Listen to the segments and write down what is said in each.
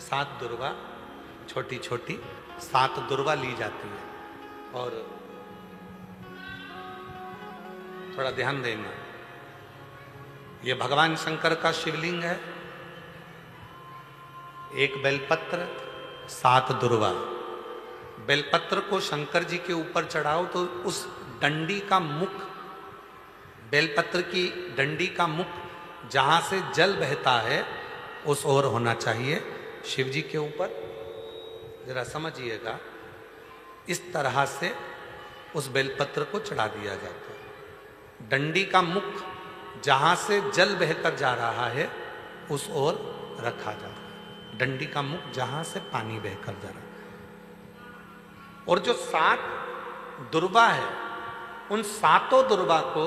7 दुर्वा, छोटी छोटी 7 दुर्वा ली जाती है। और थोड़ा ध्यान देना, ये भगवान शंकर का शिवलिंग है। एक बेलपत्र, 7 दुर्वा। बेलपत्र को शंकर जी के ऊपर चढ़ाओ तो उस डंडी का मुख, बेलपत्र की डंडी का मुख जहां से जल बहता है उस ओर होना चाहिए शिव जी के ऊपर। जरा समझिएगा, इस तरह से उस बेलपत्र को चढ़ा दिया जाता है। डंडी का मुख जहां से जल बहकर जा रहा है उस ओर रखा जाता है। डंडी का मुख जहां से पानी बहकर जा रहा है। और जो 7 दुर्वा है, उन 7 दुर्वा को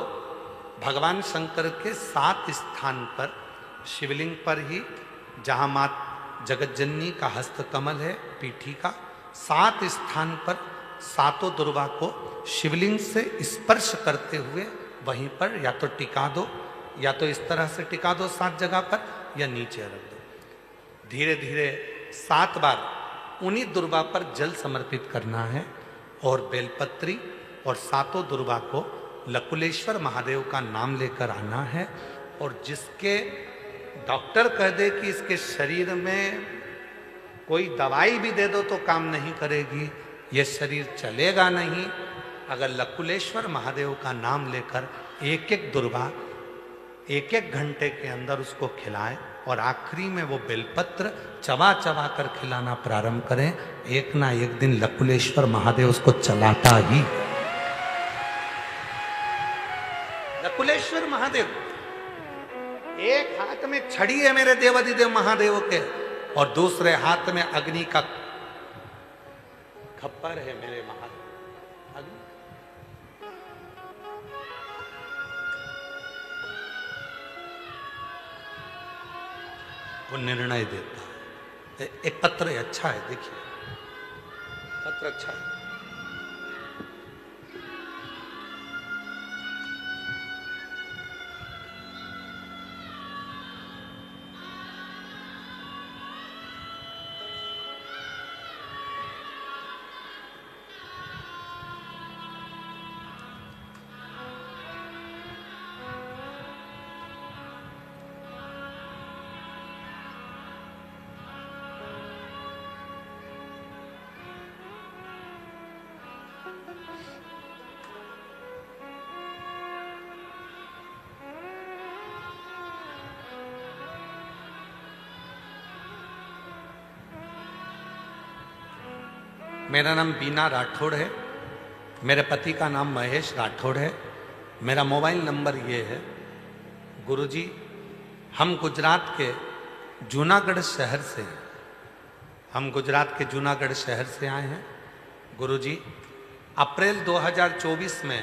भगवान शंकर के 7 स्थान पर, शिवलिंग पर ही, जहां मां जगतजननी का हस्तकमल है, पीठी का, 7 स्थान पर 7 दुर्वा को शिवलिंग से स्पर्श करते हुए वहीं पर या तो टिका दो, या तो इस तरह से टिका दो 7 जगह पर, या नीचे रख दो। धीरे धीरे 7 बार उन्हीं दुर्वा पर जल समर्पित करना है और बेलपत्री और 7 दुर्वा को लकुलेश्वर महादेव का नाम लेकर आना है। और जिसके डॉक्टर कह दे कि इसके शरीर में कोई दवाई भी दे दो तो काम नहीं करेगी, ये शरीर चलेगा नहीं, अगर लकुलेश्वर महादेव का नाम लेकर एक एक दुर्वा 1-1 घंटे के अंदर उसको खिलाएं और आखिरी में वो बेलपत्र चबा चबा कर खिलाना प्रारंभ करें, एक ना एक दिन लकुलेश्वर महादेव उसको चलाता ही। लकुलेश्वर महादेव, एक हाथ में छड़ी है मेरे देवाधिदेव महादेव के और दूसरे हाथ में अग्नि का खप्पर है मेरे महादेव। अग्नि वो निर्णय देता है। एक पत्र अच्छा है, देखिए पत्र अच्छा है। मेरा नाम बीना राठौड़ है, मेरे पति का नाम महेश राठौड़ है। मेरा मोबाइल नंबर ये है। गुरुजी, हम गुजरात के जूनागढ़ शहर से हैं। हम गुजरात के जूनागढ़ शहर से आए हैं। गुरुजी, अप्रैल 2024 में,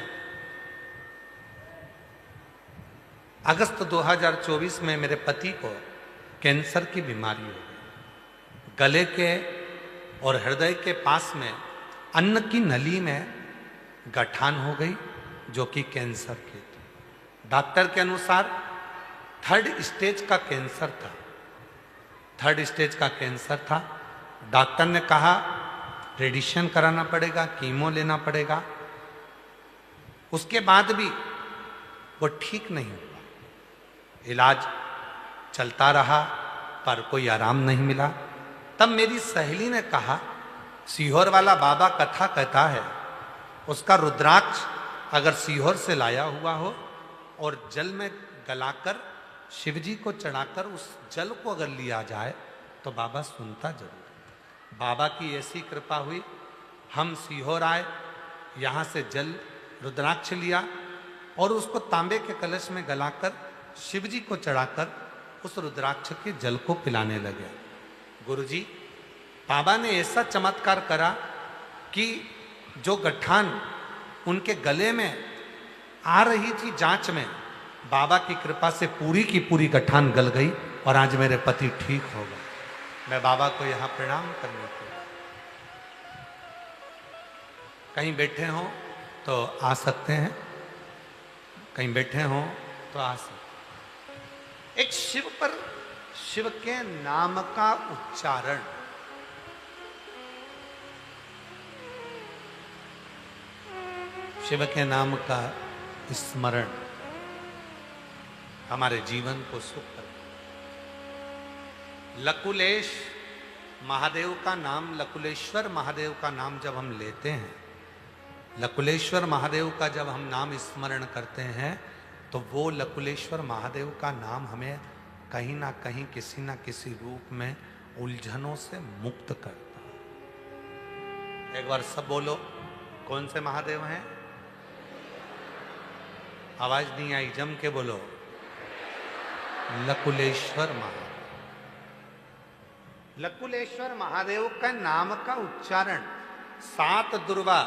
अगस्त 2024 में मेरे पति को कैंसर की बीमारी हो गई। गले के और हृदय के पास में अन्न की नली में गठान हो गई, जो कि कैंसर की थी। डॉक्टर के अनुसार 3rd स्टेज का कैंसर था। 3rd स्टेज का कैंसर था। डॉक्टर ने कहा रेडिएशन कराना पड़ेगा, कीमो लेना पड़ेगा। उसके बाद भी वो ठीक नहीं हुआ। इलाज चलता रहा पर कोई आराम नहीं मिला। तब मेरी सहेली ने कहा, सीहोर वाला बाबा कथा कहता है, उसका रुद्राक्ष अगर सीहोर से लाया हुआ हो और जल में गलाकर शिव जी को चढ़ाकर उस जल को अगर लिया जाए तो बाबा सुनता जरूर। बाबा की ऐसी कृपा हुई, हम सीहोर आए, यहाँ से जल रुद्राक्ष लिया और उसको तांबे के कलश में गलाकर शिव जी को चढ़ाकर उस रुद्राक्ष के जल को पिलाने लगे। गुरुजी, बाबा ने ऐसा चमत्कार करा कि जो गठान उनके गले में आ रही थी जांच में, बाबा की कृपा से पूरी की पूरी गठान गल गई और आज मेरे पति ठीक हो गए। मैं बाबा को यहाँ प्रणाम करने के लिए, कहीं बैठे हों तो आ सकते हैं, कहीं बैठे हों तो आ सकते। एक शिव पर शिव के नाम का उच्चारण, शिव के नाम का स्मरण हमारे जीवन को सुख कर। लकुलेश महादेव का नाम, लकुलेश्वर महादेव का नाम जब हम लेते हैं, लकुलेश्वर महादेव का जब हम नाम स्मरण करते हैं, तो वो लकुलेश्वर महादेव का नाम हमें कहीं ना कहीं किसी ना किसी रूप में उलझनों से मुक्त करता है। एक बार सब बोलो, कौन से महादेव हैं? आवाज नहीं आई, जम के बोलो। लकुलेश्वर महादेव। लकुलेश्वर महादेव का नाम का उच्चारण 7 दुर्वा,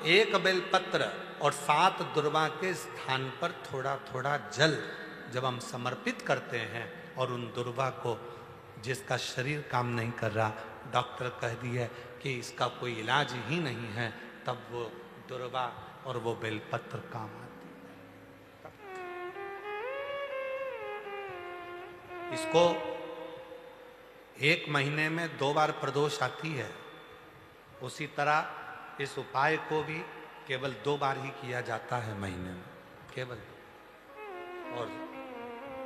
1 बेलपत्र और 7 दुर्वा के स्थान पर थोड़ा थोड़ा जल जब हम समर्पित करते हैं, और उन दुर्वा को, जिसका शरीर काम नहीं कर रहा, डॉक्टर कह दिया कि इसका कोई इलाज ही नहीं है, तब वो दुर्वा और वो बेलपत्र काम आती है। इसको 1 महीने में 2 बार प्रदोष आती है, उसी तरह इस उपाय को भी केवल 2 बार ही किया जाता है महीने में, केवल। और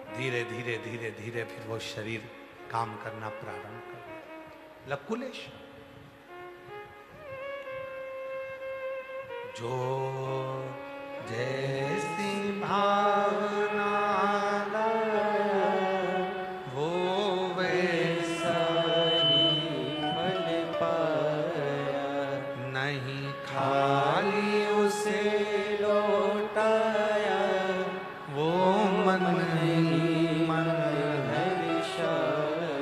धीरे धीरे धीरे धीरे फिर वो शरीर काम करना प्रारंभ कर। लकुलेश जो जैसी भावना वो वैसा ही फल पाया, नहीं खाली उसे लौटाया, वो मन ही मन हर्षाया,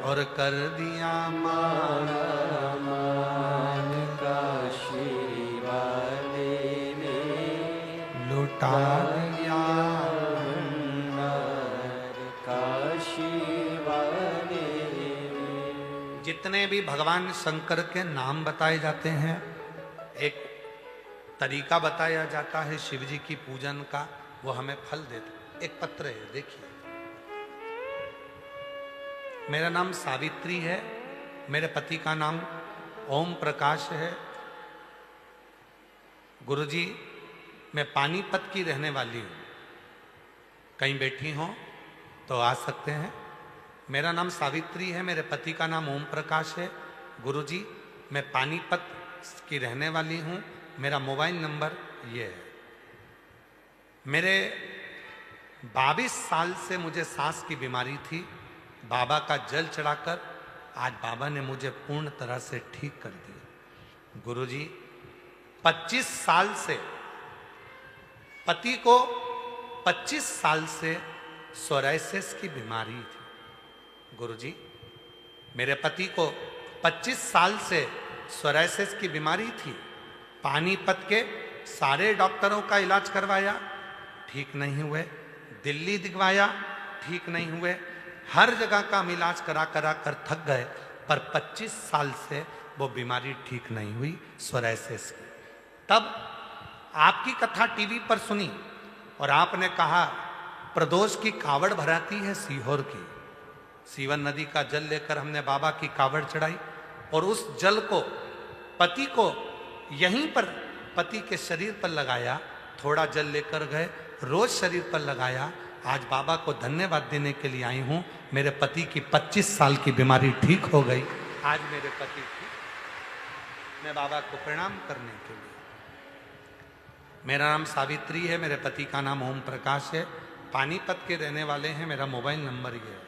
और कर दिया माना मान काशी वाले ने, लुटा दिया काशी वाले ने। जितने भी भगवान शंकर के नाम बताए जाते हैं, एक तरीका बताया जाता है शिव जी की पूजन का, वो हमें फल देता। एक पत्र है, देखिए। मेरा नाम सावित्री है, मेरे पति का नाम ओम प्रकाश है। गुरुजी, मैं पानीपत की रहने वाली हूँ, कहीं बैठी हो तो आ सकते हैं। मेरा नाम सावित्री है, मेरे पति का नाम ओम प्रकाश है। गुरुजी, मैं पानीपत की रहने वाली हूँ, मेरा मोबाइल नंबर ये है। मेरे 22 साल से मुझे सांस की बीमारी थी। बाबा का जल चढ़ाकर आज बाबा ने मुझे पूर्ण तरह से ठीक कर दिया। गुरुजी, 25 साल से पति को 25 साल से सोराइसिस की बीमारी थी। गुरुजी, मेरे पति को 25 साल से सोराइसिस की बीमारी थी। पानीपत के सारे डॉक्टरों का इलाज करवाया, ठीक नहीं हुए। दिल्ली दिखवाया, ठीक नहीं हुए। हर जगह का हम इलाज करा करा कर थक गए, पर 25 साल से वो बीमारी ठीक नहीं हुई, सोराइसिस की। तब आपकी कथा टीवी पर सुनी और आपने कहा प्रदोष की कावड़ भराती है सीहोर की। सीवन नदी का जल लेकर हमने बाबा की कावड़ चढ़ाई, और उस जल को पति को यहीं पर पति के शरीर पर लगाया। थोड़ा जल लेकर गए, रोज शरीर पर लगाया। आज बाबा को धन्यवाद देने के लिए आई हूँ। मेरे पति की 25 साल की बीमारी ठीक हो गई। आज मेरे पति ठीक, मैं बाबा को प्रणाम करने के लिए। मेरा नाम सावित्री है, मेरे पति का नाम ओम प्रकाश है। पानीपत के रहने वाले हैं, मेरा मोबाइल नंबर ये है।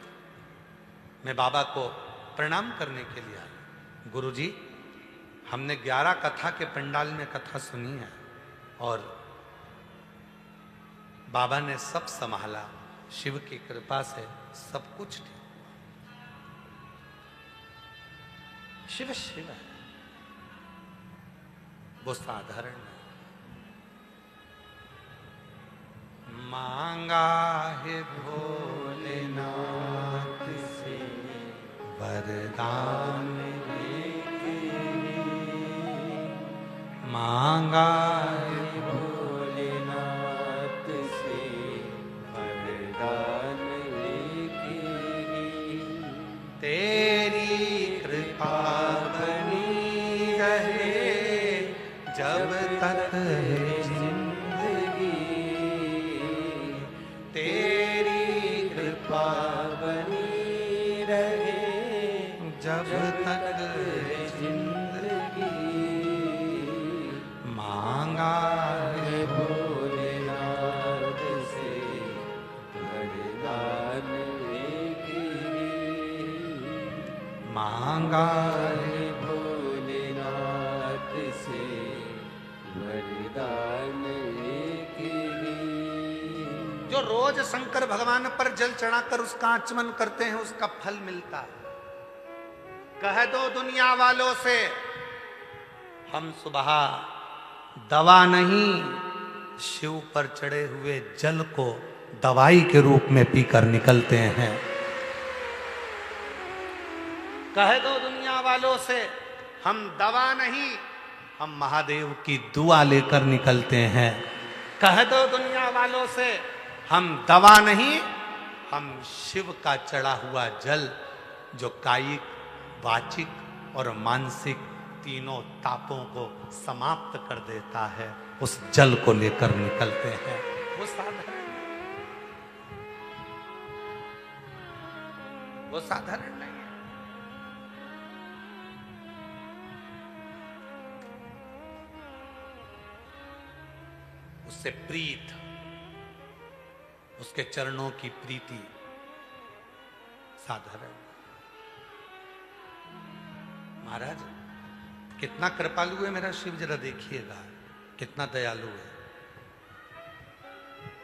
मैं बाबा को प्रणाम करने के लिए आया। गुरुजी, हमने 11 कथा के पंडाल में कथा सुनी है, और बाबा ने सब संभाला। शिव की कृपा से सब कुछ ठीक। शिव शिव है, वो साधारण नहीं। मांगा है भोलेनाथ से वरदान लेके, मांगा है भोलेनाथ से वरदान लेके, तक है जिंदगी तेरी कृपा बनी रहे, जब तक है जिंदगी मांगा है भोलेनाथ से वरदान एक ही, मांगा है भोलेनाथ से वरदान एक ही। जो रोज शंकर भगवान पर जल चढ़ाकर उसका आचमन करते हैं उसका फल मिलता है। कह दो दुनिया वालों से हम सुबह दवा नहीं शिव पर चढ़े हुए जल को दवाई के रूप में पीकर निकलते हैं। कह दो दुनिया वालों से हम दवा नहीं हम महादेव की दुआ लेकर निकलते हैं। कह दो दुनिया वालों से हम दवा नहीं हम शिव का चढ़ा हुआ जल जो कायिक वाचिक और मानसिक तीनों तापों को समाप्त कर देता है उस जल को लेकर निकलते हैं। वो साधारण नहीं है। उससे प्रीत उसके चरणों की प्रीति साधारण। महाराज कितना कृपालु है मेरा शिव, जरा देखिएगा कितना दयालु है।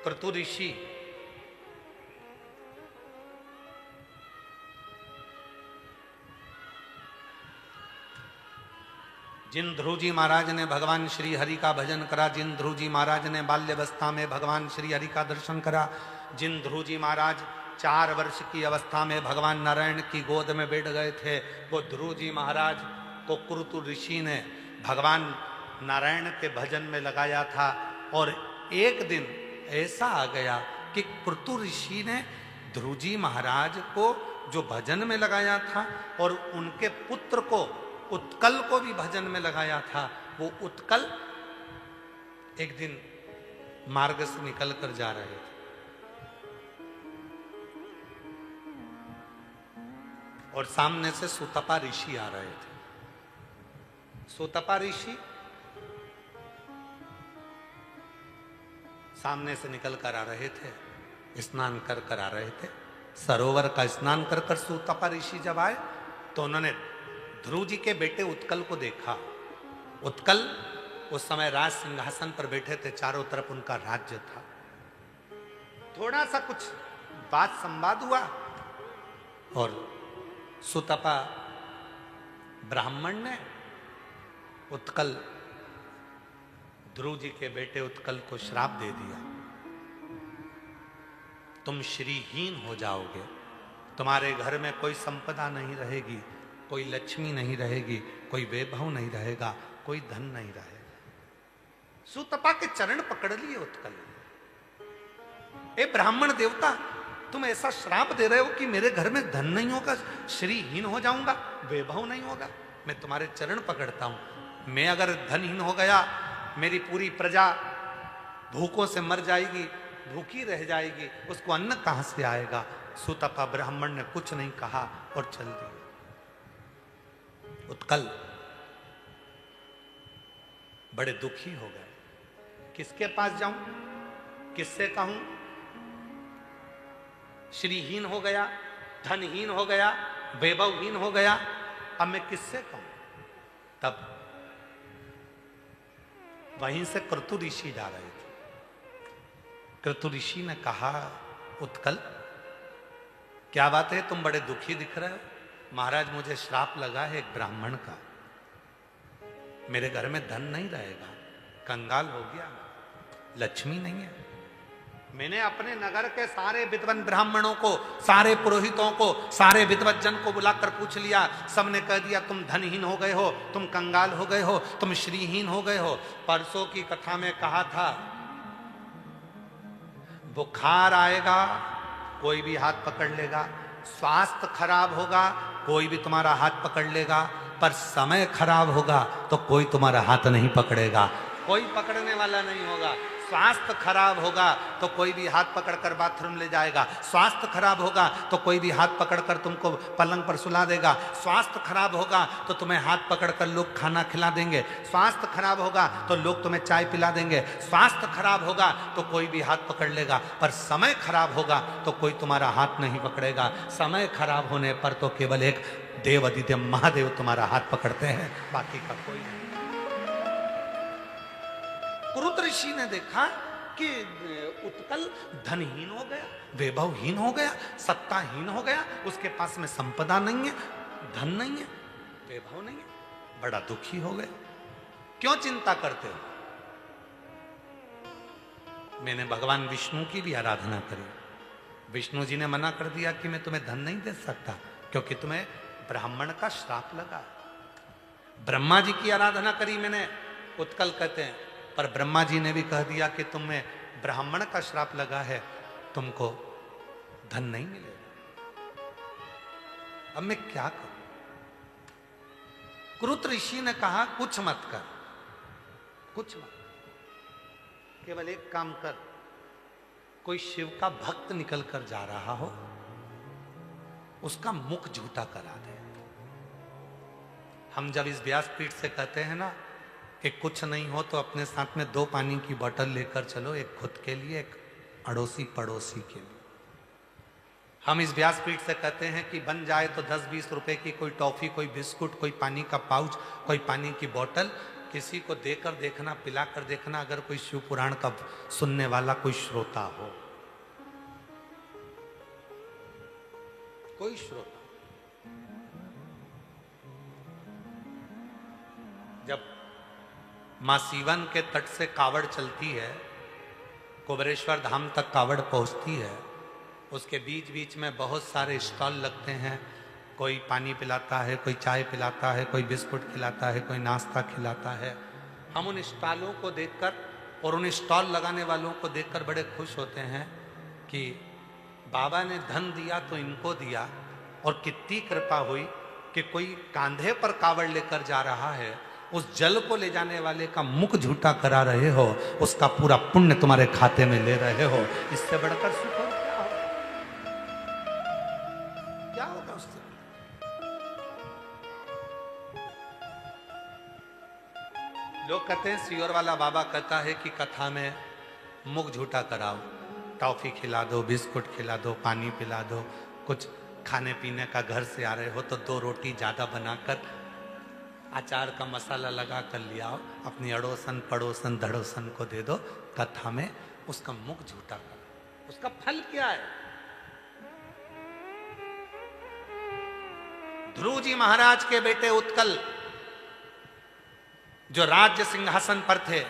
क्रतु ऋषि जिन ध्रुव जी महाराज ने भगवान श्री हरि का भजन करा, जिन ध्रुव जी महाराज ने बाल्यावस्था में भगवान श्री हरि का दर्शन करा, जिन ध्रुव जी महाराज 4 वर्ष की अवस्था में भगवान नारायण की गोद में बैठ गए थे, वो ध्रुव जी महाराज को क्रतु ऋषि ने भगवान नारायण के भजन में लगाया था। और एक दिन ऐसा आ गया कि क्रतु ऋषि ने ध्रुव जी महाराज को जो भजन में लगाया था और उनके पुत्र को उत्कल को भी भजन में लगाया था। वो उत्कल एक दिन मार्ग से निकल कर जा रहे थे और सामने से सुतपा ऋषि आ रहे थे। सुतपा ऋषि सामने से निकल कर आ रहे थे, स्नान कर कर आ रहे थे। सरोवर का स्नान कर कर सुतपा ऋषि जब आए तो उन्होंने ध्रुव जी के बेटे उत्कल को देखा। उत्कल उस समय राज सिंहासन पर बैठे थे, चारों तरफ उनका राज्य था। थोड़ा सा कुछ बात संवाद हुआ और सुतपा ब्राह्मण ने उत्कल ध्रुव जी के बेटे उत्कल को श्राप दे दिया, तुम श्रीहीन हो जाओगे, तुम्हारे घर में कोई संपदा नहीं रहेगी, कोई लक्ष्मी नहीं रहेगी, कोई वैभव नहीं रहेगा, कोई धन नहीं रहेगा। सुतपा के चरण पकड़ लिए उत्कल। ए ब्राह्मण देवता, तुम ऐसा श्राप दे रहे हो कि मेरे घर में धन नहीं होगा, श्रीहीन हो जाऊंगा, वैभव नहीं होगा। मैं तुम्हारे चरण पकड़ता हूं, मैं अगर धनहीन हो गया मेरी पूरी प्रजा भूखों से मर जाएगी, भूखी रह जाएगी, उसको अन्न कहां से आएगा। सुतपा ब्राह्मण ने कुछ नहीं कहा और चल दिया। उत्कल बड़े दुखी हो गए, किसके पास जाऊं, किससे कहूं, श्रीहीन हो गया, धनहीन हो गया, वैभवहीन हो गया, अब मैं किससे कहूं। तब वहीं से क्रतु ऋषि जा रहे थे। क्रतु ऋषि ने कहा, उत्कल क्या बात है, तुम बड़े दुखी दिख रहे हो। महाराज मुझे श्राप लगा है एक ब्राह्मण का, मेरे घर में धन नहीं रहेगा, कंगाल हो गया, लक्ष्मी नहीं है। मैंने अपने नगर के सारे विद्वान ब्राह्मणों को, सारे पुरोहितों को, सारे विद्वत जन को बुलाकर पूछ लिया, सबने कह दिया तुम धनहीन हो गए हो, तुम कंगाल हो गए हो, तुम श्रीहीन हो गए हो। परसों की कथा में कहा था बुखार आएगा कोई भी हाथ पकड़ लेगा, स्वास्थ्य खराब होगा कोई भी तुम्हारा हाथ पकड़ लेगा, पर समय खराब होगा तो कोई तुम्हारा हाथ नहीं पकड़ेगा। कोई पकड़ने वाला नहीं होगा। स्वास्थ्य खराब होगा तो कोई भी हाथ पकड़कर बाथरूम ले जाएगा। स्वास्थ्य खराब होगा तो कोई भी हाथ पकड़कर तुमको पलंग पर सुला देगा। स्वास्थ्य खराब होगा तो तुम्हें हाथ पकड़कर लोग खाना खिला देंगे। स्वास्थ्य खराब होगा तो लोग तुम्हें चाय पिला देंगे। स्वास्थ्य खराब होगा तो कोई भी हाथ पकड़ लेगा। पर समय खराब होगा तो कोई तुम्हारा हाथ नहीं पकड़ेगा। समय खराब होने पर तो केवल एक देव आदित्य महादेव तुम्हारा हाथ पकड़ते हैं, बाकी का कोई नहीं। कुरुत ऋषि ने देखा कि उत्कल धनहीन हो गया, वैभवहीन हो गया, सत्ताहीन हो गया, उसके पास में संपदा नहीं है, धन नहीं है, वैभव नहीं है, बड़ा दुखी हो गया। क्यों चिंता करते हो? मैंने भगवान विष्णु की भी आराधना करी। विष्णु जी ने मना कर दिया कि मैं तुम्हें धन नहीं दे सकता, क्योंकि तुम्हें ब्राह्मण का श्राप लगा। ब्रह्मा जी की आराधना करी मैंने, उत्कल कहते हैं, पर ब्रह्मा जी ने भी कह दिया कि तुम्हें ब्राह्मण का श्राप लगा है, तुमको धन नहीं मिलेगा। अब मैं क्या करूं? कुरुत ऋषि ने कहा कुछ मत कर, कुछ मत, केवल एक काम कर, कोई शिव का भक्त निकल कर जा रहा हो, उसका मुख झूठा करा दे। हम जब इस व्यासपीठ से कहते हैं ना कि कुछ नहीं हो तो अपने साथ में 2 पानी की बोतल लेकर चलो, एक खुद के लिए, एक अड़ोसी पड़ोसी के लिए। हम इस व्यासपीठ से कहते हैं कि बन जाए तो 10-20 रुपए की कोई टॉफी, कोई बिस्कुट, कोई पानी का पाउच, कोई पानी की बोतल किसी को देकर देखना, पिलाकर देखना, अगर कोई शिव पुराण का सुनने वाला कोई श्रोता हो, कोई श्रोता। जब मां सीवन के तट से कावड़ चलती है, कुबेरेश्वर धाम तक कावड़ पहुंचती है, उसके बीच बीच में बहुत सारे स्टॉल लगते हैं। कोई पानी पिलाता है, कोई चाय पिलाता है, कोई बिस्कुट खिलाता है, कोई नाश्ता खिलाता है। हम उन स्टॉलों को देखकर और उन स्टॉल लगाने वालों को देखकर बड़े खुश होते हैं कि बाबा ने धन दिया तो इनको दिया, और कितनी कृपा हुई कि कोई कांधे पर कावड़ लेकर जा रहा है, उस जल को ले जाने वाले का मुख झूठा करा रहे हो, उसका पूरा पुण्य तुम्हारे खाते में ले रहे हो। इससे बढ़कर सुख और क्या होगा? क्या होगा उससे? लोग कहते हैं, सियोर वाला बाबा कहता है कि कथा में मुख झूठा कराओ, टॉफी खिला दो, बिस्कुट खिला दो, पानी पिला दो, कुछ खाने पीने का घर से आ रहे हो तो 2 रोटी ज्यादा बनाकर अचार का मसाला लगा कर लिया आओ, अपनी अड़ोसन पड़ोसन धड़ोसन को दे दो, कथा में उसका मुख झूठा करो। उसका फल क्या है? ध्रुव जी महाराज के बेटे उत्कल जो राज्य सिंहासन पर थे,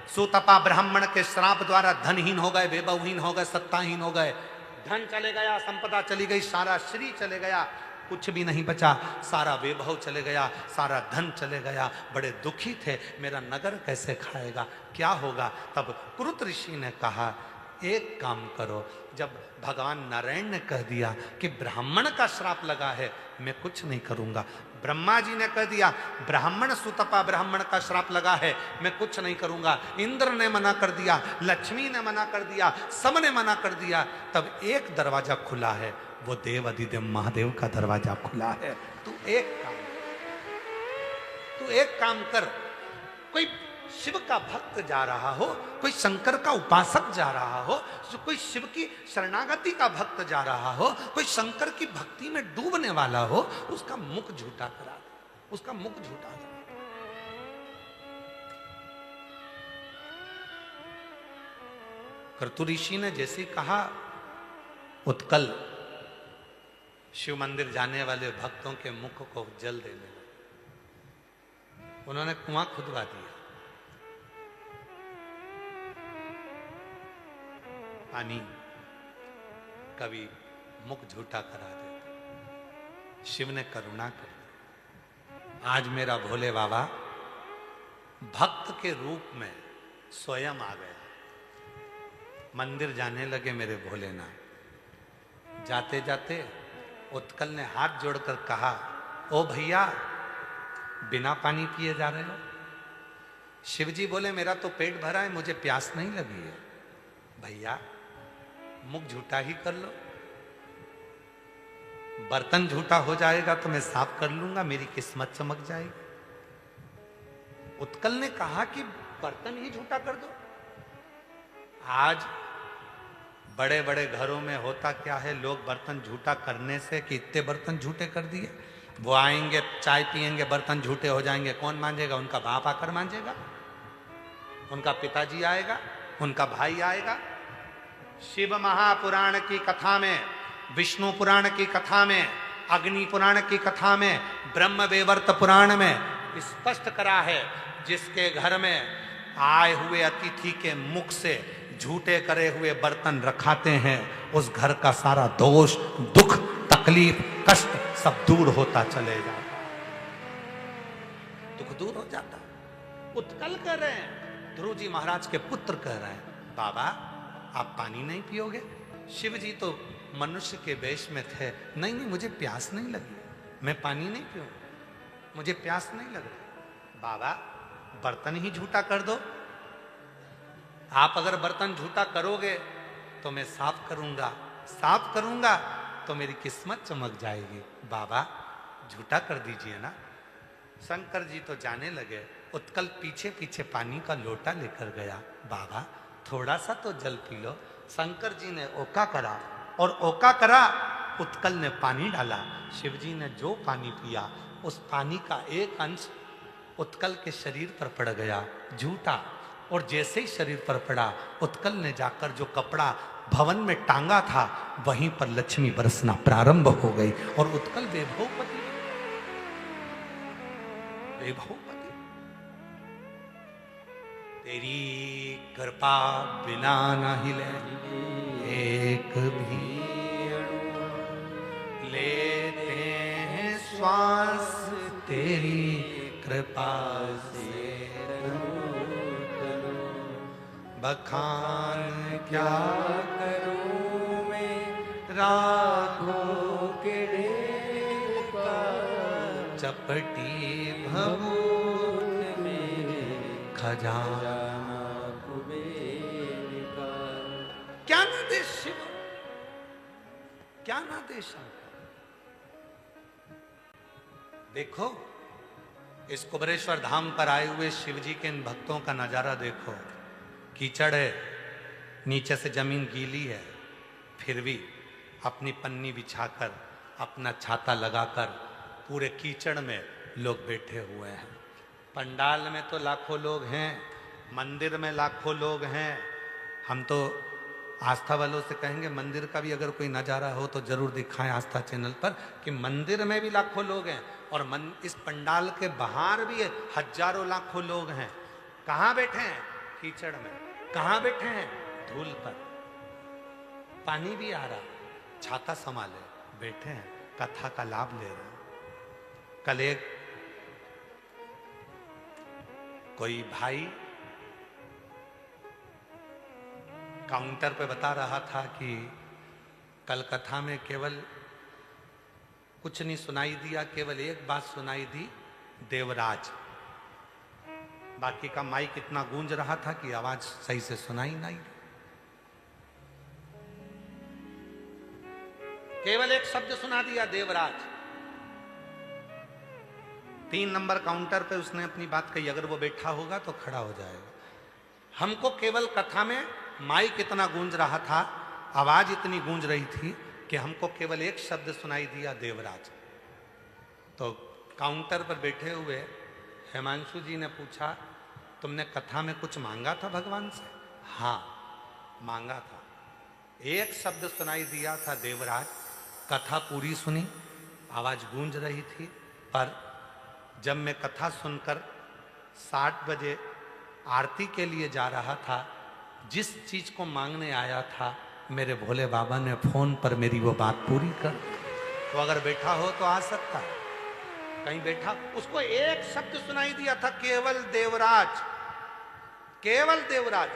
सुतपा ब्राह्मण के श्राप द्वारा धनहीन हो गए, वैभवहीन हो गए, सत्ताहीन हो गए। धन चले गया, संपदा चली गई, सारा श्री चले गया, कुछ भी नहीं बचा, सारा वैभव चले गया, सारा धन चले गया। बड़े दुखी थे, मेरा नगर कैसे खाएगा, क्या होगा? तब कुरुत ऋषि ने कहा एक काम करो, जब भगवान नारायण ने कह दिया कि ब्राह्मण का श्राप लगा है, मैं कुछ नहीं करूंगा। ब्रह्मा जी ने कह दिया ब्राह्मण सुतपा ब्राह्मण का श्राप लगा है, मैं कुछ नहीं करूंगा। इंद्र ने मना कर दिया, लक्ष्मी ने मना कर दिया, सब ने मना कर दिया। तब एक दरवाजा खुला है, वो देव आदिदेव महादेव का दरवाजा खुला है। तू एक काम कर, कोई शिव का भक्त जा रहा हो, कोई शंकर का उपासक जा रहा हो, कोई शिव की शरणागति का भक्त जा रहा हो, कोई शंकर की भक्ति में डूबने वाला हो, उसका मुख झूठा करा, उसका मुख झूठा करा। कर्तु ऋषि ने जैसे कहा, उत्कल शिव मंदिर जाने वाले भक्तों के मुख को जल देने लगे। उन्होंने कुआं खुदवा दिया, पानी कभी मुख झूठा करा देता। शिव ने करुणा कर दी। आज मेरा भोले बाबा भक्त के रूप में स्वयं आ गया, मंदिर जाने लगे मेरे भोलेनाथ। जाते जाते उत्कल ने हाथ जोड़कर कहा, ओ भैया, बिना पानी पिए जा रहे हो? शिव जी बोले मेरा तो पेट भरा है, मुझे प्यास नहीं लगी है। भैया मुख झूठा ही कर लो, बर्तन झूठा हो जाएगा तो मैं साफ कर लूंगा, मेरी किस्मत चमक जाएगी। उत्कल ने कहा कि बर्तन ही झूठा कर दो। आज बड़े बड़े घरों में होता क्या है, लोग बर्तन झूठा करने से कि इतने बर्तन झूठे कर दिए, वो आएंगे चाय पिएंगे, बर्तन झूठे हो जाएंगे, कौन मांझेगा? उनका बाप आकर मांझेगा, उनका पिताजी आएगा, उनका भाई आएगा। शिव महापुराण की कथा में, विष्णु पुराण की कथा में, अग्नि पुराण की कथा में, ब्रह्म वेवर्त पुराण में स्पष्ट करा है, जिसके घर में आए हुए अतिथि के मुख से झूठे करे हुए बर्तन रखाते हैं, उस घर का सारा दोष, दुख, तकलीफ, कष्ट सब दूर होता चले जाता, दुख दूर हो जाता। उत्कल कह रहे हैं, ध्रुव जी महाराज के पुत्र कह रहे हैं, बाबा आप पानी नहीं पियोगे? शिव जी तो मनुष्य के वेश में थे, नहीं नहीं मुझे प्यास नहीं लगी, मैं पानी नहीं पीऊंगा, मुझे प्यास नहीं लग रही। बाबा बर्तन ही झूठा कर दो, आप अगर बर्तन झूठा करोगे तो मैं साफ करूंगा, साफ करूंगा तो मेरी किस्मत चमक जाएगी। बाबा झूठा कर दीजिए ना। शंकर जी तो जाने लगे। उत्कल पीछे पीछे पानी का लोटा लेकर गया, बाबा थोड़ा सा तो जल पी लो। शंकर जी ने ओका करा, और ओका करा, उत्कल ने पानी डाला। शिव जी ने जो पानी पिया, उस पानी का एक अंश उत्कल के शरीर पर पड़ गया झूठा, और जैसे ही शरीर पर पड़ा, उत्कल ने जाकर जो कपड़ा भवन में टांगा था, वहीं पर लक्ष्मी बरसना प्रारंभ हो गई, और उत्कल वैभवपति, वैभवपति। तेरी कृपा बिना न हिले एक भी अणु, लेते हैं श्वास तेरी कृपा से, बखान क्या करूं मैं राखों के ढेर का, चपटी भभूत में खजाना कुबेर का। क्या ना दे शिव, क्या ना दे शंकर। देखो इस कुबरेश्वर धाम पर आए हुए शिव जी के इन भक्तों का नजारा देखो। कीचड़ है, नीचे से जमीन गीली है, फिर भी अपनी पन्नी बिछाकर, अपना छाता लगाकर पूरे कीचड़ में लोग बैठे हुए हैं। पंडाल में तो लाखों लोग हैं, मंदिर में लाखों लोग हैं। हम तो आस्था वालों से कहेंगे मंदिर का भी अगर कोई नज़ारा हो तो जरूर दिखाएं आस्था चैनल पर, कि मंदिर में भी लाखों लोग हैं, और इस पंडाल के बाहर भी हजारों लाखों लोग हैं। कहाँ बैठे हैं? कीचड़ में। कहाँ बैठे हैं? धूल पर। पानी भी आ रहा, छाता संभाले बैठे हैं, कथा का लाभ ले रहे हैं। कल एक कोई भाई काउंटर पे बता रहा था कि कल कथा में केवल कुछ नहीं सुनाई दिया, केवल एक बात सुनाई दी, देवराज। बाकी का माइक इतना गूंज रहा था कि आवाज सही से सुनाई नहीं। केवल एक शब्द सुना दिया, देवराज। 3 नंबर काउंटर पे उसने अपनी बात कही, अगर वो बैठा होगा तो खड़ा हो जाएगा। हमको केवल कथा में माइक इतना गूंज रहा था, आवाज इतनी गूंज रही थी कि हमको केवल एक शब्द सुनाई दिया, देवराज। तो काउंटर पर बैठे हुए हिमांशु जी ने पूछा, तुमने कथा में कुछ मांगा था भगवान से? हाँ मांगा था। एक शब्द सुनाई दिया था, देवराज। कथा पूरी सुनी, आवाज गूंज रही थी, पर जब मैं कथा सुनकर 7 बजे आरती के लिए जा रहा था, जिस चीज को मांगने आया था, मेरे भोले बाबा ने फोन पर मेरी वो बात पूरी कर। तो अगर बैठा हो तो आ सकता है, कहीं बैठा, उसको एक शब्द सुनाई दिया था, केवल देवराज, केवल देवराज।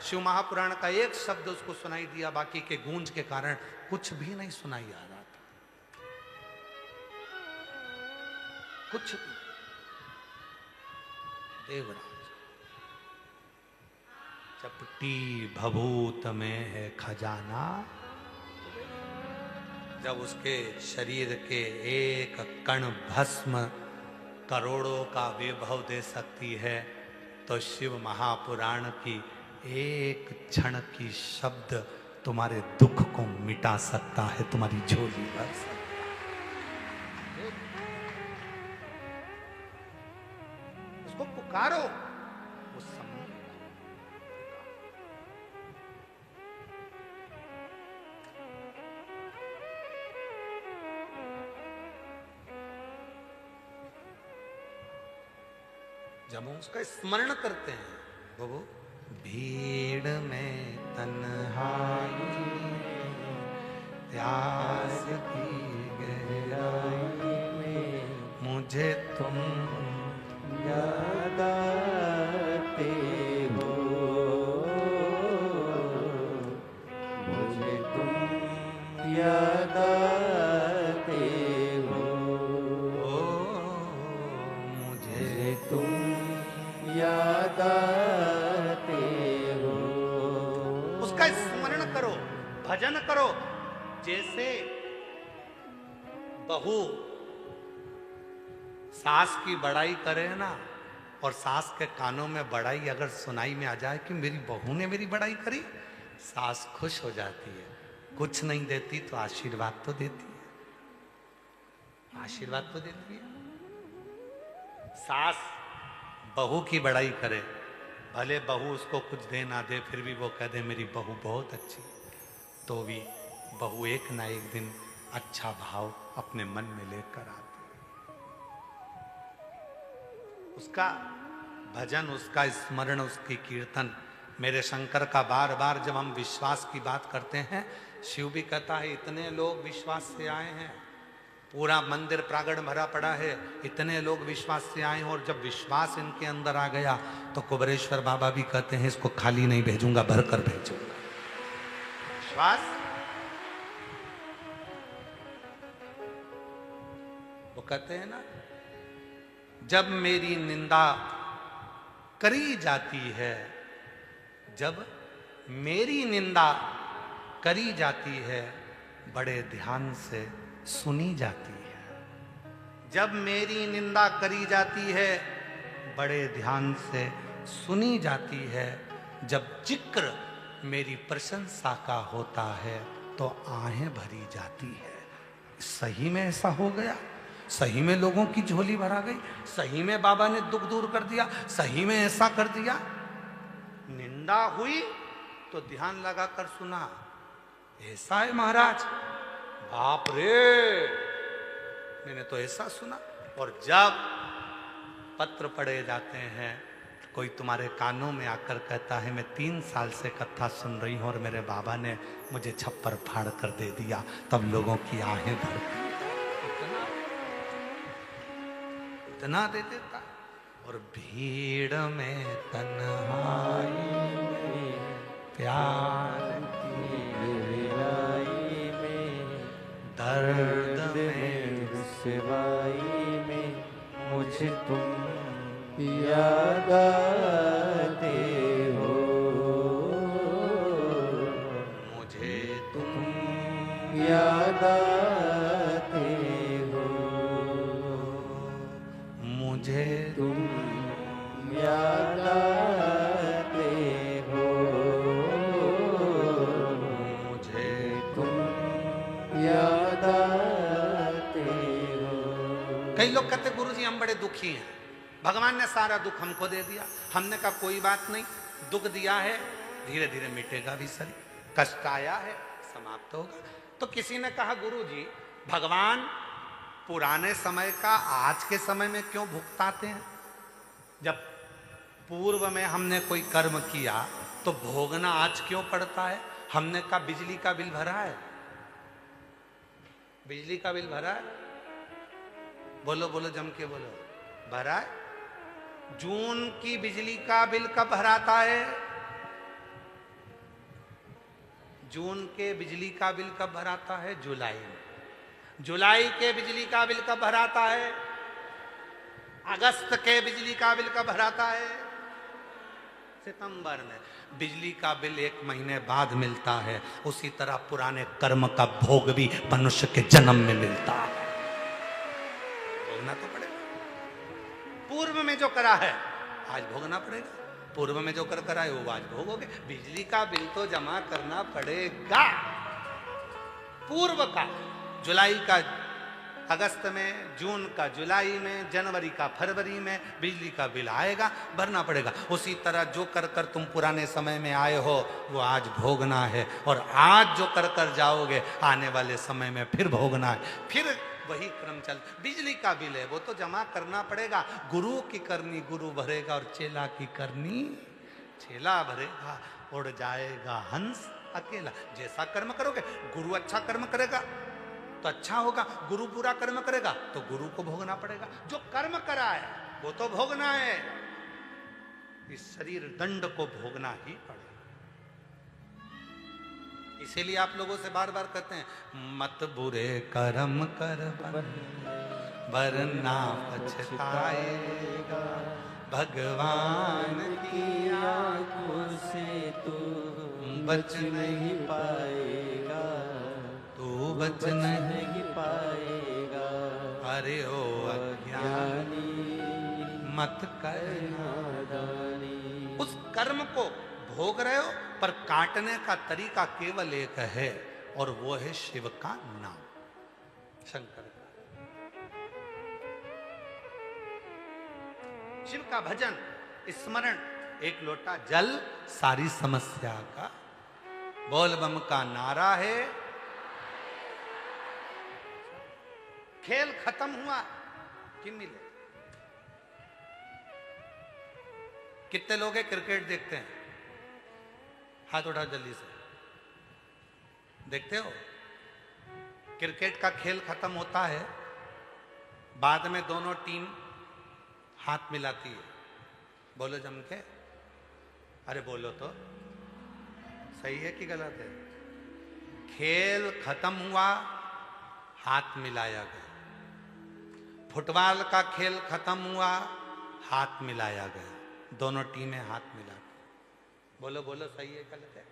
शिव महापुराण का एक शब्द उसको सुनाई दिया, बाकी के गूंज के कारण कुछ भी नहीं सुनाई आ रहा था, कुछ भी। देवराज चपटी भभूत में है खजाना। जब उसके शरीर के एक कण भस्म करोड़ों का वैभव दे सकती है, तो शिव महापुराण की एक क्षण की शब्द तुम्हारे दुख को मिटा सकता है, तुम्हारी झोली भर सकता है। उसको पुकारो, उस समय जब हम उसका स्मरण करते हैं, वो भीड़ में तन्हाई प्यास की गहराई में मुझे तुम याद आते हो, मुझे तुम याद आते हो, मुझे तुम याद आते हो। उसका स्मरण करो, भजन करो। जैसे बहू सास की बड़ाई करे ना, और सास के कानों में बड़ाई अगर सुनाई में आ जाए कि मेरी बहू ने मेरी बड़ाई करी, सास खुश हो जाती है। कुछ नहीं देती तो आशीर्वाद तो देती है, आशीर्वाद तो देती है। सास बहू की बड़ाई करे, भले बहू उसको कुछ दे ना दे, फिर भी वो कह दे मेरी बहू बहुत अच्छी, तो भी बहू एक ना एक दिन अच्छा भाव अपने मन में लेकर आती। उसका भजन, उसका स्मरण, उसकी कीर्तन। मेरे शंकर का बार बार जब हम विश्वास की बात करते हैं, शिव भी कहता है इतने लोग विश्वास से आए हैं, पूरा मंदिर प्रांगण भरा पड़ा है, इतने लोग विश्वास से आए हैं, और जब विश्वास इनके अंदर आ गया तो कुबरेश्वर बाबा भी कहते हैं इसको खाली नहीं भेजूंगा, भर कर भेजूंगा। विश्वास, वो कहते हैं ना, जब मेरी निंदा करी जाती है, जब मेरी निंदा करी जाती है, बड़े ध्यान से सुनी जाती है। जब मेरी निंदा करी जाती है, बड़े ध्यान से सुनी जाती है। जब जिक्र मेरी प्रशंसा का होता है तो आहें भरी जाती है। सही में ऐसा हो गया, सही में लोगों की झोली भरा गई, सही में बाबा ने दुख दूर कर दिया, सही में ऐसा कर दिया। निंदा हुई तो ध्यान लगाकर सुना, ऐसा है महाराज, बाप रे, मैंने तो ऐसा सुना। और जब पत्र पढ़े जाते हैं, कोई तुम्हारे कानों में आकर कहता है मैं 3 साल से कथा सुन रही हूं और मेरे बाबा ने मुझे छप्पर फाड़ कर दे दिया, तब लोगों की आहें भरती। इतना दे देता। और भीड़ में तन्हाई में प्यार की गहराई में दर्द में रुसवाई में मुझे तुम याद आते हो, मुझे तुम याद आते हो, मुझे तुम याद आते हो, मुझे तुम याद आते हो। कई लोग कहते गुरुजी हम बड़े दुखी हैं, भगवान ने सारा दुख हमको दे दिया। हमने कहा कोई बात नहीं, दुख दिया है धीरे धीरे मिटेगा भी शरीर, कष्ट आया है समाप्त होगा। तो किसी ने कहा गुरुजी भगवान पुराने समय का आज के समय में क्यों भुगताते हैं? जब पूर्व में हमने कोई कर्म किया तो भोगना आज क्यों पड़ता है? हमने कहा बिजली का बिल भरा है, बिजली का बिल भरा है, बोलो बोलो जम के बोलो, भरा है। जून की बिजली का बिल कब भराता है? जून के बिजली का बिल कब भराता है? जुलाई में। जुलाई के बिजली का बिल कब भराता है? अगस्त के बिजली का बिल कब भराता है? सितंबर में। बिजली का बिल 1 महीने बाद मिलता है, उसी तरह पुराने कर्म का भोग भी मनुष्य के जन्म में मिलता है। भोगना तो पड़ेगा। पूर्व में जो करा है आज भोगना पड़ेगा। पूर्व में जो कर आए वो आज भोगोगे। बिजली का बिल तो जमा करना पड़ेगा। पूर्व का जुलाई का अगस्त में, जून का जुलाई में, जनवरी का फरवरी में बिजली का बिल आएगा, भरना पड़ेगा। उसी तरह जो कर तुम पुराने समय में आए हो वो आज भोगना है, और आज जो कर जाओगे आने वाले समय में फिर भोगना है। फिर वही क्रम चल। बिजली का बिल है वो तो जमा करना पड़ेगा। गुरु की करनी गुरु भरेगा, और चेला की करनी चेला भरेगा। उड़ जाएगा हंस अकेला। जैसा कर्म करोगे, गुरु अच्छा कर्म करेगा तो अच्छा होगा, गुरु पूरा कर्म करेगा तो गुरु को भोगना पड़ेगा। जो कर्म करा है वो तो भोगना है। इस शरीर दंड को भोगना ही पड़ेगा। इसीलिए आप लोगों से बार बार कहते हैं, मत बुरे कर्म कर वरना पछताएगा। भगवान की आंखों से तू बच नहीं पाएगा, तू बच नहीं पाएगा। अरे ओ अज्ञानी मत कर नादानी। उस कर्म को भोग रहे हो, पर काटने का तरीका केवल एक है, और वो है शिव का नाम, शंकर का। शिव का भजन, स्मरण, एक लोटा जल सारी समस्या का। बोल बम का नारा है। खेल खत्म हुआ कि मिले? कितने लोग हैं क्रिकेट देखते हैं? हाथ उठाओ जल्दी से। देखते हो? क्रिकेट का खेल खत्म होता है, बाद में दोनों टीम हाथ मिलाती है। बोलो जम के, अरे बोलो तो, सही है कि गलत है? खेल खत्म हुआ, हाथ मिलाया गया। फुटबॉल का खेल खत्म हुआ, हाथ मिलाया गया। दोनों टीमें हाथ मिला। बोलो बोलो, सही है गलत है?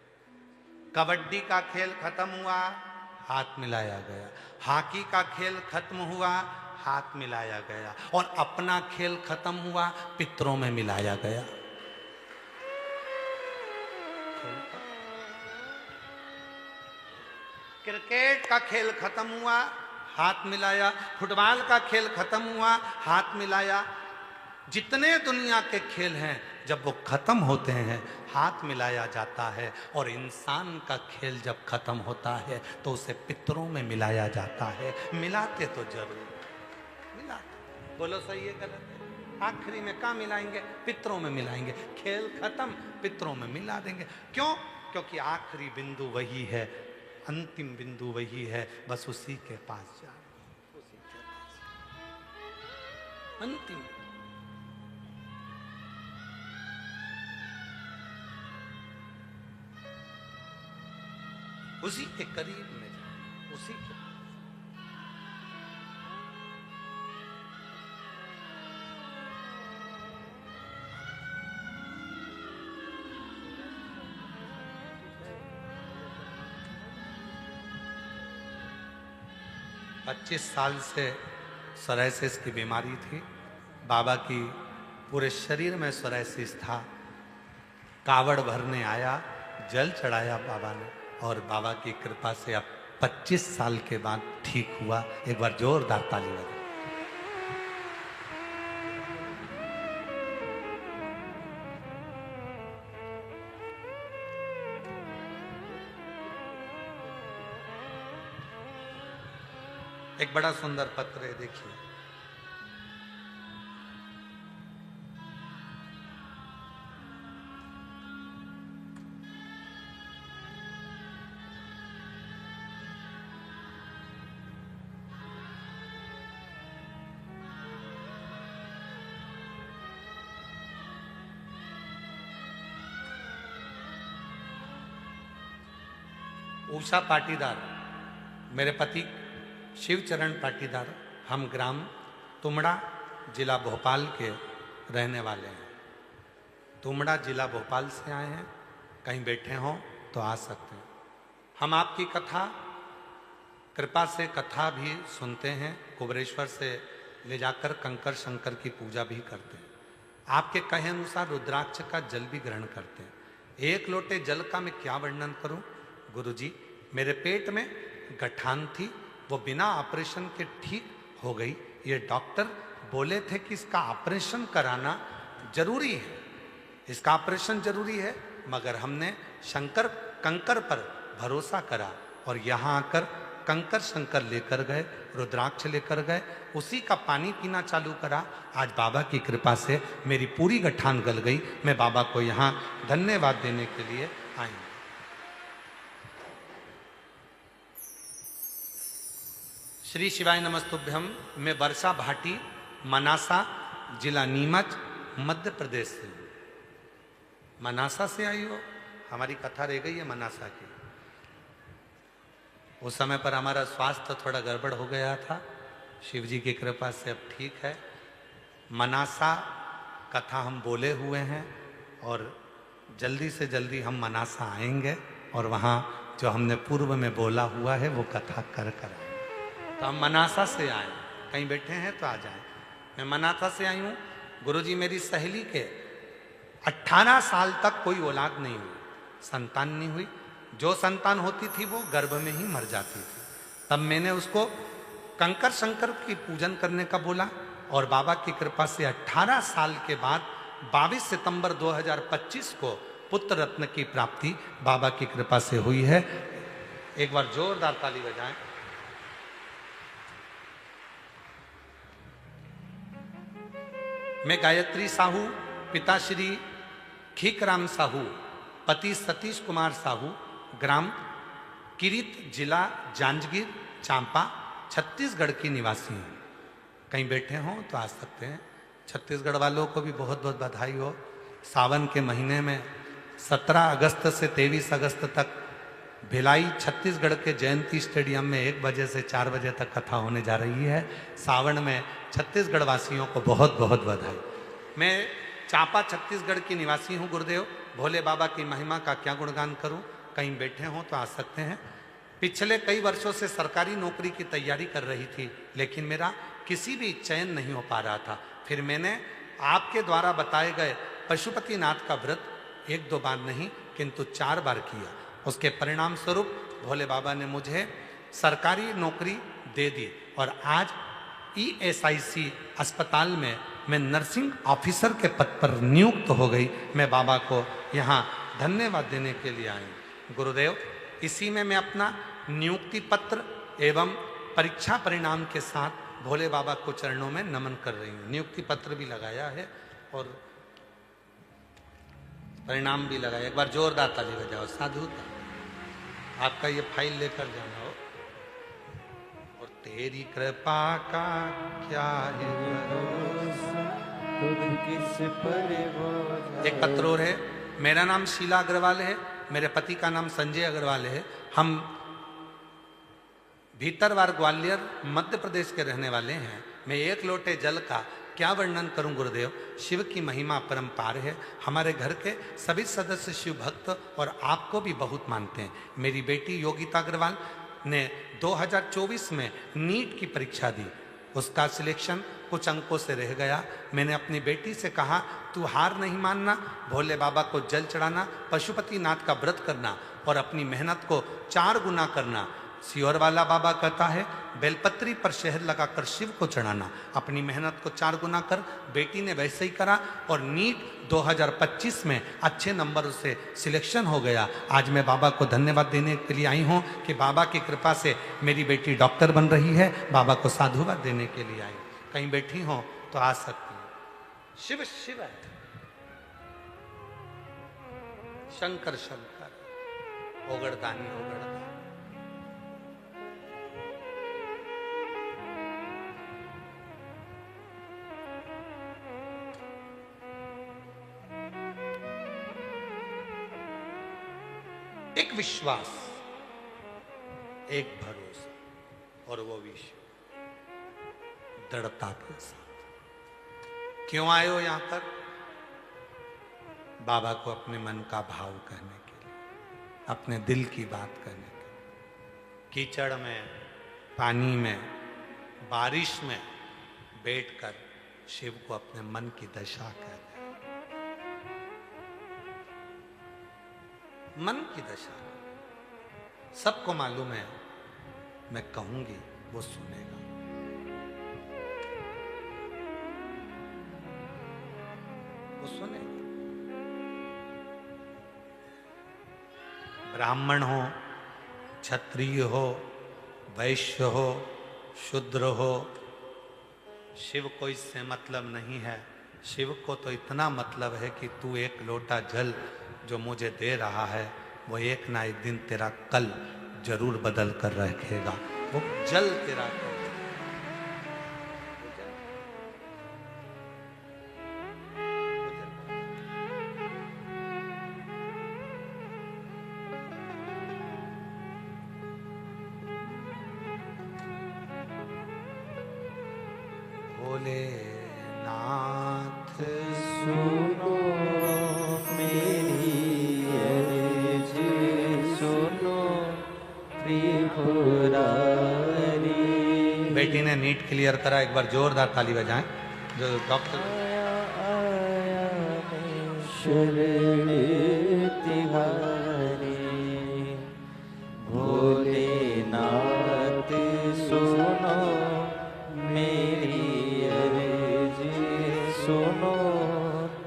कबड्डी का खेल खत्म हुआ, हाथ मिलाया गया। हॉकी का खेल खत्म हुआ, हाथ मिलाया गया। और अपना खेल खत्म हुआ, पितरों में मिलाया गया। क्रिकेट का खेल खत्म हुआ, हाथ मिलाया। फुटबॉल का खेल खत्म हुआ, हाथ मिलाया। जितने दुनिया के खेल हैं, जब वो खत्म होते हैं हाथ मिलाया जाता है। और इंसान का खेल जब खत्म होता है तो उसे पितरों में मिलाया जाता है। मिलाते तो जरूर मिलाते। बोलो सही है गलत है? आखिरी में कहाँ मिलाएंगे? पितरों में मिलाएंगे। खेल खत्म, पितरों में मिला देंगे। क्यों? क्योंकि आखिरी बिंदु वही है, अंतिम बिंदु वही है। बस उसी के पास जा, उसी के पास अंतिम। उसी के करीब में जाए, उसी के। पच्चीस साल से सोराइसिस की बीमारी थी। बाबा की पूरे शरीर में सोराइसिस था। कावड़ भरने आया, जल चढ़ाया बाबा ने, और बाबा की कृपा से अब 25 साल के बाद ठीक हुआ। एक बार जोरदार ताली बजाओ। एक बड़ा सुंदर पत्र है, देखिए। उषा पाटीदार, मेरे पति शिवचरण पाटीदार, हम ग्राम तुमड़ा, जिला भोपाल के रहने वाले हैं। तुमड़ा जिला भोपाल से आए हैं, कहीं बैठे हों तो आ सकते हैं। हम आपकी कथा कृपा से कथा भी सुनते हैं, कुबरेश्वर से ले जाकर कंकर शंकर की पूजा भी करते हैं। आपके कहे अनुसार रुद्राक्ष का जल भी ग्रहण करते हैं। एक लोटे जल का मैं क्या वर्णन करूं गुरुजी, मेरे पेट में गठान थी, वो बिना ऑपरेशन के ठीक हो गई। ये डॉक्टर बोले थे कि इसका ऑपरेशन कराना जरूरी है, इसका ऑपरेशन जरूरी है, मगर हमने शंकर कंकर पर भरोसा करा और यहाँ आकर कंकर शंकर लेकर गए, रुद्राक्ष लेकर गए, उसी का पानी पीना चालू करा। आज बाबा की कृपा से मेरी पूरी गठान गल गई। मैं बाबा को यहाँ धन्यवाद देने के लिए आई हूँ। श्री शिवाय नमस्तुभ्यम। मैं वर्षा भाटी, मनासा, जिला नीमच, मध्य प्रदेश से हूँ। मनासा से आई हो? हमारी कथा रह गई है मनासा की। उस समय पर हमारा स्वास्थ्य थोड़ा गड़बड़ हो गया था, शिव जी की कृपा से अब ठीक है। मनासा कथा हम बोले हुए हैं और जल्दी से जल्दी हम मनासा आएंगे और वहाँ जो हमने पूर्व में बोला हुआ है वो कथा कर कर आएंगे। तो हम मनासा से आए, कहीं बैठे हैं तो आ जाएं। मैं मनासा से आई हूँ। गुरुजी, मेरी सहेली के 18 साल तक कोई औलाद नहीं हुई, संतान नहीं हुई। जो संतान होती थी वो गर्भ में ही मर जाती थी। तब मैंने उसको कंकर शंकर की पूजन करने का बोला और बाबा की कृपा से 18 साल के बाद 22 सितंबर 2025 को पुत्र रत्न की प्राप्ति बाबा की कृपा से हुई है। एक बार जोरदार ताली बजाएं। मैं गायत्री साहू, पिता श्री खीकराम साहू, पति सतीश कुमार साहू, ग्राम किरीत, जिला जांजगीर चांपा, छत्तीसगढ़ की निवासी हूँ। कहीं बैठे हों तो आ सकते हैं। छत्तीसगढ़ वालों को भी बहुत बहुत बधाई हो। सावन के महीने में 17 अगस्त से 23 अगस्त तक भिलाई छत्तीसगढ़ के जयंती स्टेडियम में 1 बजे से 4 बजे तक कथा होने जा रही है। सावन में छत्तीसगढ़ वासियों को बहुत बहुत बधाई। मैं चांपा छत्तीसगढ़ की निवासी हूँ। गुरुदेव, भोले बाबा की महिमा का क्या गुणगान करूँ। कहीं बैठे हों तो आ सकते हैं। पिछले कई वर्षों से सरकारी नौकरी की तैयारी कर रही थी, लेकिन मेरा किसी भी चयन नहीं हो पा रहा था। फिर मैंने आपके द्वारा बताए गए पशुपतिनाथ का व्रत 1-2 बार नहीं किंतु 4 बार किया। उसके परिणाम स्वरूप भोले बाबा ने मुझे सरकारी नौकरी दे दी और आज ESIC अस्पताल में मैं नर्सिंग ऑफिसर के पद पर नियुक्त हो गई। मैं बाबा को यहाँ धन्यवाद देने के लिए आई हूँ। गुरुदेव, इसी में मैं अपना नियुक्ति पत्र एवं परीक्षा परिणाम के साथ भोले बाबा को चरणों में नमन कर रही हूँ। नियुक्ति पत्र भी लगाया है और परिणाम भी लगाया। एक बार जोरदार ताली बजाओ। साधु, आपका ये फाइल लेकर जाना हो। और तेरी कृपा का क्या है भरोसा, तुझ किस पर बोझा। एक पत्र और है। मेरा नाम शीला अग्रवाल है, मेरे पति का नाम संजय अग्रवाल है। हम भीतरवार ग्वालियर मध्य प्रदेश के रहने वाले हैं। मैं 1 लोटे जल का क्या वर्णन करूं गुरुदेव। शिव की महिमा परंपार है। हमारे घर के सभी सदस्य शिव भक्त और आपको भी बहुत मानते हैं। मेरी बेटी योगिता अग्रवाल ने 2024 में नीट की परीक्षा दी। उसका सिलेक्शन कुछ अंकों से रह गया। मैंने अपनी बेटी से कहा, तू हार नहीं मानना, भोले बाबा को जल चढ़ाना, पशुपतिनाथ का व्रत करना और अपनी मेहनत को 4 गुना करना। सियोर वाला बाबा कहता है, बेलपत्री पर शहद लगाकर शिव को चढ़ाना। अपनी मेहनत को 4 गुना कर। बेटी ने वैसे ही करा और नीट 2025 में अच्छे नंबर से सिलेक्शन हो गया। आज मैं बाबा को धन्यवाद देने के लिए आई हूँ कि बाबा की कृपा से मेरी बेटी डॉक्टर बन रही है। बाबा को साधुवाद देने के लिए आई। कहीं बैठी हो तो आ सकती है। शिव शिव है, शंकर शंकर, ओगड़दानी ओगड़दानी। एक विश्वास, एक भरोसा और वो विश्व दृढ़ता के साथ। क्यों आए हो यहां पर? बाबा को अपने मन का भाव कहने के लिए, अपने दिल की बात करने के लिए। कीचड़ में, पानी में, बारिश में बैठकर शिव को अपने मन की दशा कह दे। मन की दशा सबको मालूम है, मैं कहूंगी वो सुनेगा। वो सुनेगा। ब्राह्मण हो, क्षत्रिय हो, वैश्य हो, शूद्र हो, शिव को इससे मतलब नहीं है। शिव को तो इतना मतलब है कि तू एक लोटा जल जो मुझे दे रहा है वो एक ना एक दिन तेरा कल जरूर बदल कर रखेगा। वो जल तेरा कल। भोलेनाथ सुनो मेरी अर्ज, सुनो त्रिपुरारी। बेटी ने नीट क्लियर करा, एक बार जोरदार ताली बजाएं। जो डॉक्टर आया मैं शरण तिहारी, भोलेनाथ सुनो मेरी अर्ज, सुनो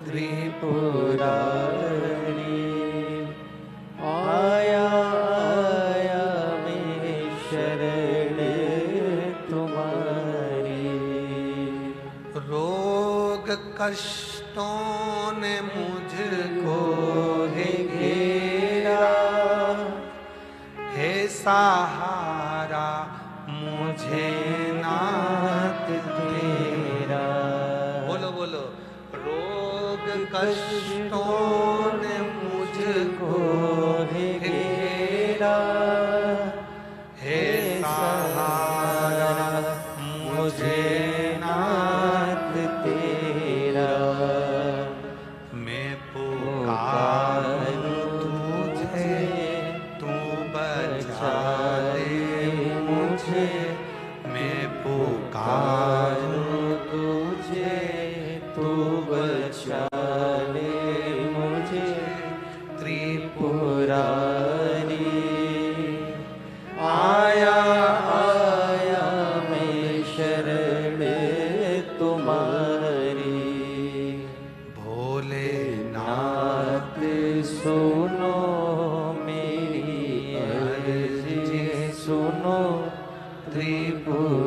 त्रिपुरारी। आया आया मैं शरण तुम्हारी। रोग कष्टों ने मुझको हे घेरा, हे सहारा मुझे नाथ तेरा। बोलो बोलो। रोग कष्टों ने मुझको हे घेरा, हे सहारा मुझे नाथ तेरा। मैं पुकारूं तुझे, तू बचा ले मुझे। मैं पुकारूं तुझे, तू बचा ले मुझे। त्रिपुरारी आया आया मैं शरण तुम्हारी। भोलेनाथ नाथ सुनो मेरी अर्ज, सुनो त्रिपुरारी।